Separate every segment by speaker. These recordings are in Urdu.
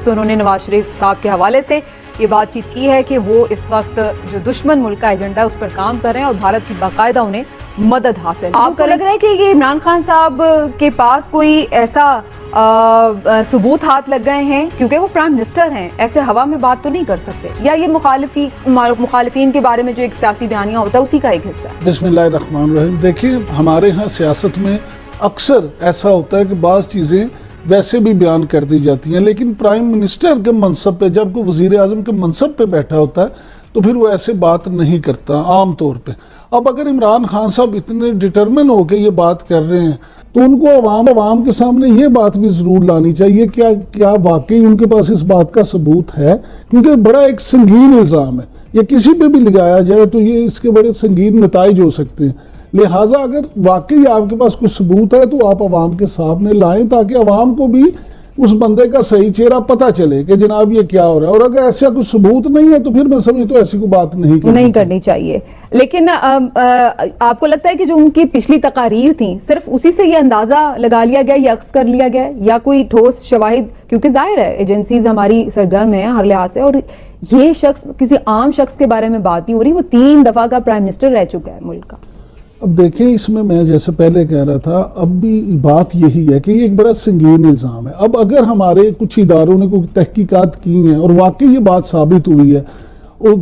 Speaker 1: جس پہ انہوں نے نواز شریف صاحب کے حوالے سے یہ بات چیت کی ہے کہ وہ اس وقت جو دشمن ملک کا ایجنڈا ہے اس پر کام کر رہے ہیں اور بھارت کی باقاعدہ انہیں مدد حاصل. آپ کو لگ رہا ہے کہ یہ عمران خان صاحب کے پاس کوئی ایسا ثبوت ہاتھ لگ گئے ہیں کیونکہ وہ پرائم منسٹر ہیں, ایسے ہوا میں بات تو نہیں کر سکتے, یا یہ مخالفین کے بارے میں جو ایک سیاسی بیانیہ ہوتا ہے اسی کا ایک حصہ ہے؟
Speaker 2: بسم اللہ الرحمن الرحیم. دیکھیں ہمارے ہاں سیاست میں اکثر ایسا ہوتا ہے کہ بعض چیزیں ویسے بھی بیان کر دی جاتی ہیں, لیکن پرائم منسٹر کے منصب پہ جب کوئی وزیر اعظم کے منصب پہ بیٹھا ہوتا ہے تو پھر وہ ایسے بات نہیں کرتا عام طور پہ. اب اگر عمران خان صاحب اتنے ڈٹرمن ہو کے یہ بات کر رہے ہیں تو ان کو عوام کے سامنے یہ بات بھی ضرور لانی چاہیے کیا واقعی ان کے پاس اس بات کا ثبوت ہے, کیونکہ بڑا ایک سنگین الزام ہے, یہ کسی پہ بھی لگایا جائے تو یہ اس کے بڑے سنگین نتائج ہو سکتے ہیں. لہٰذا اگر واقعی آپ کے پاس کچھ ثبوت ہے تو آپ عوام کے سامنے لائیں تاکہ عوام کو بھی اس بندے کا صحیح چہرہ پتہ چلے کہ جناب یہ کیا ہو رہا ہے. اور اگر ایسا کوئی ثبوت نہیں ہے تو پھر میں سمجھتا ہوں ایسی کوئی بات نہیں
Speaker 1: کرنی چاہیے. لیکن آپ کو لگتا ہے کہ جو ان کی پچھلی تقاریر تھیں صرف اسی سے یہ اندازہ لگا لیا گیا یا عکس کر لیا گیا یا کوئی ٹھوس شواہد, کیونکہ ظاہر ہے ایجنسیز ہماری سرگرم ہیں ہر لحاظ سے, اور یہ شخص کسی عام شخص کے بارے میں بات نہیں ہو رہی, وہ 3 دفعہ کا پرائم منسٹر رہ چکا ہے ملک کا.
Speaker 2: اب دیکھیں اس میں جیسے پہلے کہہ رہا تھا, اب بھی بات یہی ہے کہ یہ ایک بڑا سنگین الزام ہے. اب اگر ہمارے کچھ اداروں نے کوئی تحقیقات کی ہیں اور واقعی یہ بات ثابت ہوئی ہے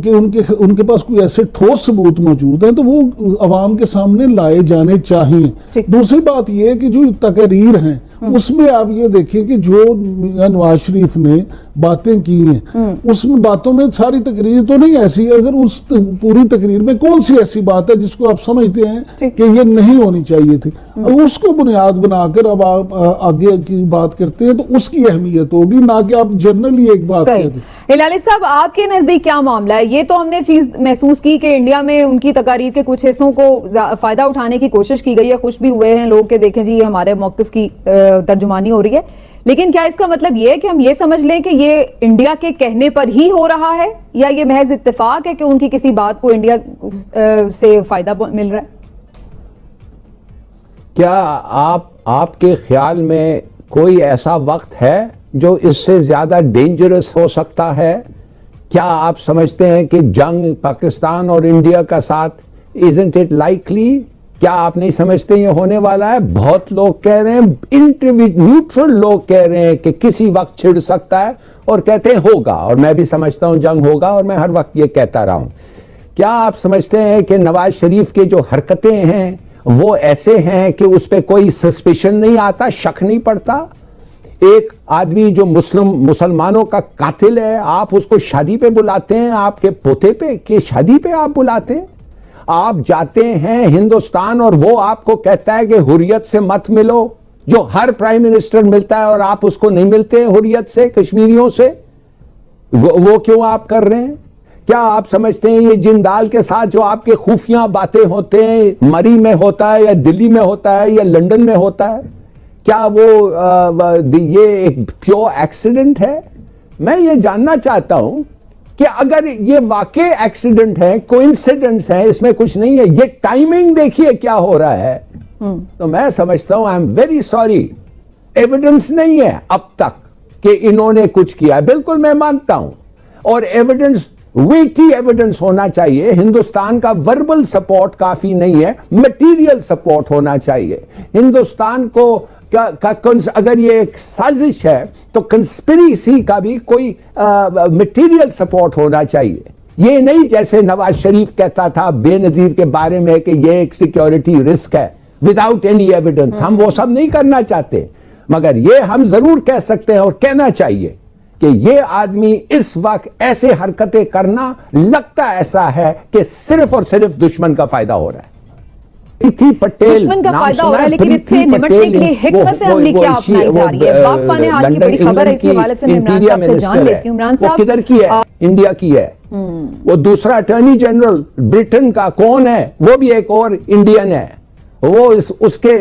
Speaker 2: کہ ان کے پاس کوئی ایسے ٹھوس ثبوت موجود ہیں تو وہ عوام کے سامنے لائے جانے چاہیے. دوسری بات یہ ہے کہ جو تقاریر ہیں اس میں آپ یہ دیکھیں کہ جو نواز شریف نے باتیں کی ہیں اس میں باتوں میں ساری تقریر تو نہیں ایسی ہے, اگر اس پوری تقریر میں کون سی ایسی بات ہے جس کو آپ سمجھتے ہیں کہ یہ نہیں ہونی چاہیے تھی, اس کو بنیاد بنا کر اب آپ آگے کی بات کرتے ہیں تو اس کی اہمیت ہوگی, نہ کہ آپ جنرلی ایک بات کہتے ہیں.
Speaker 1: ہلالی صاحب آپ کے نزدیک کیا معاملہ ہے؟ یہ تو ہم نے چیز محسوس کی کہ انڈیا میں ان کی تقاریر کے کچھ حصوں کو فائدہ اٹھانے کی کوشش کی گئی ہے, خوش بھی ہوئے ہیں لوگ کہ دیکھیں جی یہ ہمارے موقف کی ترجمانی ہو رہی ہے, لیکن کیا اس کا مطلب یہ ہے کہ ہم یہ سمجھ لیں کہ یہ انڈیا کے کہنے پر ہی ہو رہا ہے یا یہ محض اتفاق ہے کہ ان کی کسی بات کو انڈیا سے فائدہ مل رہا ہے؟
Speaker 3: کیا آپ کے خیال میں کوئی ایسا وقت ہے جو اس سے زیادہ ڈینجرس ہو سکتا ہے؟ کیا آپ سمجھتے ہیں کہ جنگ پاکستان اور انڈیا کا ساتھ isn't it likely؟ کیا آپ نہیں سمجھتے یہ ہونے والا ہے؟ بہت لوگ کہہ رہے ہیں, نیوٹرل لوگ کہہ رہے ہیں کہ کسی وقت چھڑ سکتا ہے اور کہتے ہیں ہوگا, اور میں بھی سمجھتا ہوں جنگ ہوگا اور میں ہر وقت یہ کہتا رہا ہوں. کیا آپ سمجھتے ہیں کہ نواز شریف کے جو حرکتیں ہیں وہ ایسے ہیں کہ اس پہ کوئی سسپیشن نہیں آتا, شک نہیں پڑتا؟ ایک آدمی جو مسلمانوں کا قاتل ہے آپ اس کو شادی پہ بلاتے ہیں, آپ کے پوتے پہ کہ شادی پہ آپ بلاتے ہیں؟ آپ جاتے ہیں ہندوستان اور وہ آپ کو کہتا ہے کہ حریت سے مت ملو, جو ہر پرائم منسٹر ملتا ہے, اور آپ اس کو نہیں ملتے حریت سے کشمیریوں سے, وہ کیوں آپ کر رہے ہیں؟ کیا آپ سمجھتے ہیں یہ جندال کے ساتھ جو آپ کے خفیہ باتیں ہوتے ہیں مری میں ہوتا ہے یا دلی میں ہوتا ہے یا لندن میں ہوتا ہے, کیا وہ یہ ایک پیور ایکسیڈنٹ ہے؟ میں یہ جاننا چاہتا ہوں کہ اگر یہ واقع ایکسیڈنٹ ہے, کوئنسیڈنس ہے, اس میں کچھ نہیں ہے, یہ ٹائمنگ دیکھیے کیا ہو رہا ہے, تو میں سمجھتا ہوں I am very sorry, evidence نہیں ہے اب تک کہ انہوں نے کچھ کیا. بالکل میں مانتا ہوں, اور ایویڈنس ویٹی ایویڈنس ہونا چاہیے. ہندوستان کا وربل سپورٹ کافی نہیں ہے, میٹیریل سپورٹ ہونا چاہیے. ہندوستان کو اگر یہ ایک سازش ہے تو کنسپریسی کا بھی کوئی میٹیریل سپورٹ ہونا چاہیے. یہ نہیں جیسے نواز شریف کہتا تھا بے نظیر کے بارے میں کہ یہ ایک سیکیورٹی رسک ہے وداؤٹ اینی ایویڈنس. ہم وہ سب نہیں کرنا چاہتے, مگر یہ ہم ضرور کہہ سکتے ہیں اور کہنا چاہیے کہ یہ آدمی اس وقت ایسے حرکتیں کرنا لگتا ایسا ہے کہ صرف اور صرف دشمن کا فائدہ ہو رہا ہے.
Speaker 1: دشمن کا فائدہ ہو رہا ہے, لیکن اس سے نمٹنے کے لیے حکمت عملی کیا اپنائی جا رہی ہے؟ وقفہ نے حال کی بڑی خبر ہے, اسی حوالے سے میں عمران صاحب سے جان لیتی ہوں. عمران صاحب
Speaker 3: وہ کدھر کی ہے؟ انڈیا کی ہے. وہ دوسرا اٹارنی جنرل برٹن کا کون ہے؟ وہ بھی ایک اور انڈین ہے. وہ اس کے,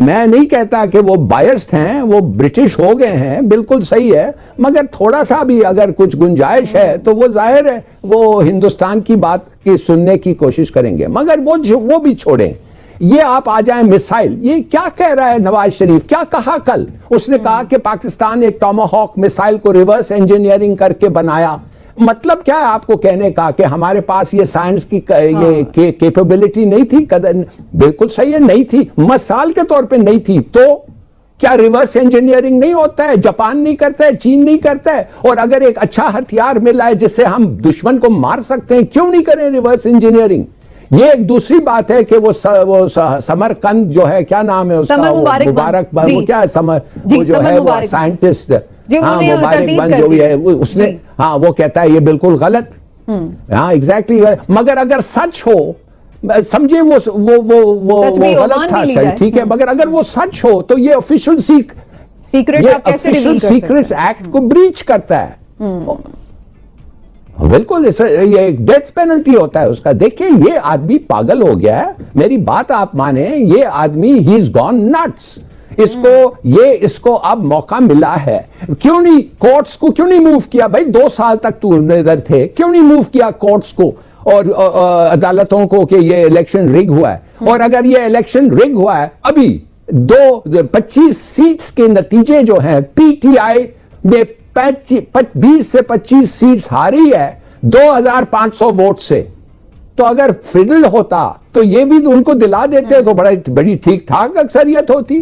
Speaker 3: میں نہیں کہتا کہ وہ بائسڈ ہیں, وہ برٹش ہو گئے ہیں, بالکل صحیح ہے, مگر تھوڑا سا بھی اگر کچھ گنجائش ہے تو وہ ظاہر ہے وہ ہندوستان کی بات کی سننے کی کوشش کریں گے. مگر وہ بھی چھوڑیں, یہ آپ آ جائیں مسائل. یہ کیا کہہ رہا ہے نواز شریف, کیا کہا کل؟ اس نے کہا کہ پاکستان ایک ٹاماہاک مسائل کو ریورس انجینئرنگ کر کے بنایا. مطلب کیا ہے آپ کو کہنے کا کہ ہمارے پاس یہ سائنس کی یہ کیپیبلٹی نہیں تھی؟ بالکل صحیح ہے, نہیں تھی, مثال کے طور پہ نہیں تھی. تو کیا ریورس انجینئرنگ نہیں ہوتا ہے؟ جاپان نہیں کرتا ہے, چین نہیں کرتا ہے. اور اگر ایک اچھا ہتھیار ملا ہے جس سے ہم دشمن کو مار سکتے ہیں, کیوں نہیں کریں ریورس انجینئرنگ؟ یہ ایک دوسری بات ہے کہ وہ سمرقند جو ہے, کیا نام ہے اس کا, مبارک بند, کیا وہ جو ہے وہ سائنٹسٹ, ہاں مبارک بند جو بھی ہے, اس نے, ہاں وہ کہتا ہے یہ بالکل غلط. ہاں ایگزیکٹلی. مگر اگر سچ ہو, سمجھے وہ غلط تھا, ٹھیک ہے, مگر اگر وہ سچ ہو تو یہ آفیشل سیکرٹس ایکٹ کو بریچ کرتا ہے. بالکل, یہ ڈیتھ پینلٹی ہوتا ہے اس کا. دیکھیں یہ آدمی پاگل ہو گیا ہے, میری بات آپ مانیں, یہ آدمی ہی از گون نٹس. اس کو اب موقع ملا ہے, کیوں نہیں کورٹس کو کیوں نہیں موو کیا بھائی؟ 2 سال تک تو ادھر تھے, کیوں نہیں موو کیا کورٹس کو اور عدالتوں کو کہ یہ الیکشن رگ ہوا ہے؟ اور اگر یہ الیکشن رگ ہوا ہے, ابھی 25 سیٹس کے نتیجے جو ہیں, پی ٹی آئی نے 20 سے 25 سیٹس ہاری ہے 2500 ووٹ سے. تو اگر فڈل ہوتا تو یہ بھی ان کو دلا دیتے تو بڑی ٹھیک ٹھاک اکثریت ہوتی.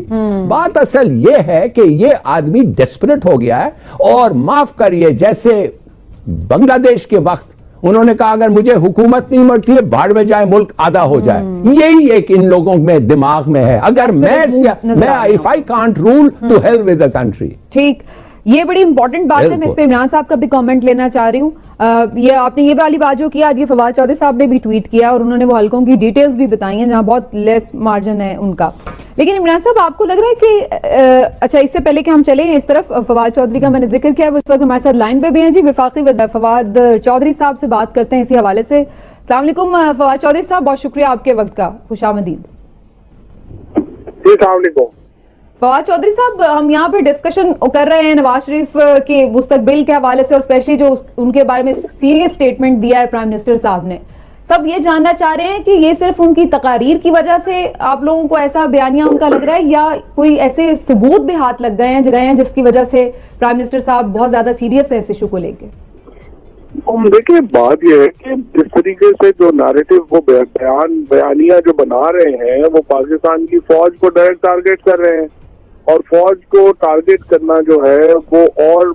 Speaker 3: بات اصل یہ ہے کہ یہ آدمی ڈیسپریٹ ہو گیا ہے. اور معاف کریے, جیسے بنگلہ دیش کے وقت انہوں نے کہا اگر مجھے حکومت نہیں ملتی ہے بھاڑ میں جائے, ملک آدھا ہو جائے. یہی ایک ان لوگوں میں دماغ میں ہے, اگر میں if I can't rule to hell with the country.
Speaker 1: ٹھیک, یہ بڑی امپورٹنٹ بات ہے. میں اس پہ عمران صاحب کا بھی کامنٹ لینا چاہ رہی ہوں. یہ آپ نے یہ والی بات جو کیا, یہ فواد چودھری صاحب نے بھی ٹویٹ کیا اور انہوں نے وہ حلقوں کی ڈیٹیلز بھی بتائی ہیں جہاں بہت لیس مارجن ہے ان کا. لیکن عمران صاحب آپ کو لگ رہا ہے کہ اچھا, اس سے پہلے کہ ہم چلیں اس طرف, فواد چودھری کا میں نے ذکر کیا, وہ اس وقت ہمارے ساتھ لائن پہ بھی ہیں. جی وفاقی وزیر فواد چودھری صاحب سے بات کرتے ہیں اسی حوالے سے. السلام علیکم فواد چودھری صاحب, بہت شکریہ آپ کے وقت کا, خوش آمدید.
Speaker 4: جی السلام علیکم.
Speaker 1: فواد چودھری صاحب, ہم یہاں پہ ڈسکشن کر رہے ہیں نواز شریف کے مستقبل کے حوالے سے, اور اسپیشلی جو ان کے بارے میں سیریس سٹیٹمنٹ دیا ہے پرائم منسٹر صاحب نے. سب یہ جاننا چاہ رہے ہیں کہ یہ صرف ان کی تقاریر کی وجہ سے آپ لوگوں کو ایسا بیانیہ ان کا لگ رہا ہے, یا کوئی ایسے ثبوت بھی ہاتھ لگ گئے ہیں جس کی وجہ سے پرائم منسٹر صاحب بہت زیادہ سیریس ہے اس ایشو کو لے کے؟
Speaker 4: دیکھیں بات یہ ہے کہ جس طریقے سے جو نیریٹو وہ بیانیہ جو بنا رہے ہیں, وہ پاکستان کی فوج کو ڈائریکٹ ٹارگیٹ کر رہے ہیں. اور فوج کو ٹارگیٹ کرنا جو ہے وہ, اور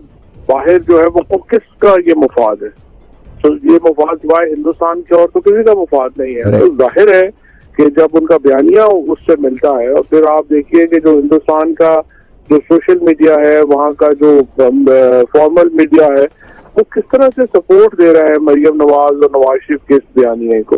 Speaker 4: باہر جو ہے وہ کس کا یہ مفاد ہے؟ تو یہ مفاد سوائے ہندوستان کے اور تو کسی کا مفاد نہیں ہے. تو ظاہر ہے کہ جب ان کا بیانیہ اس سے ملتا ہے, اور پھر آپ دیکھیے کہ جو ہندوستان کا جو سوشل میڈیا ہے, وہاں کا جو فارمل میڈیا ہے, وہ کس طرح سے سپورٹ دے رہا ہے مریم نواز اور نواز شریف کے اس بیانیے کو.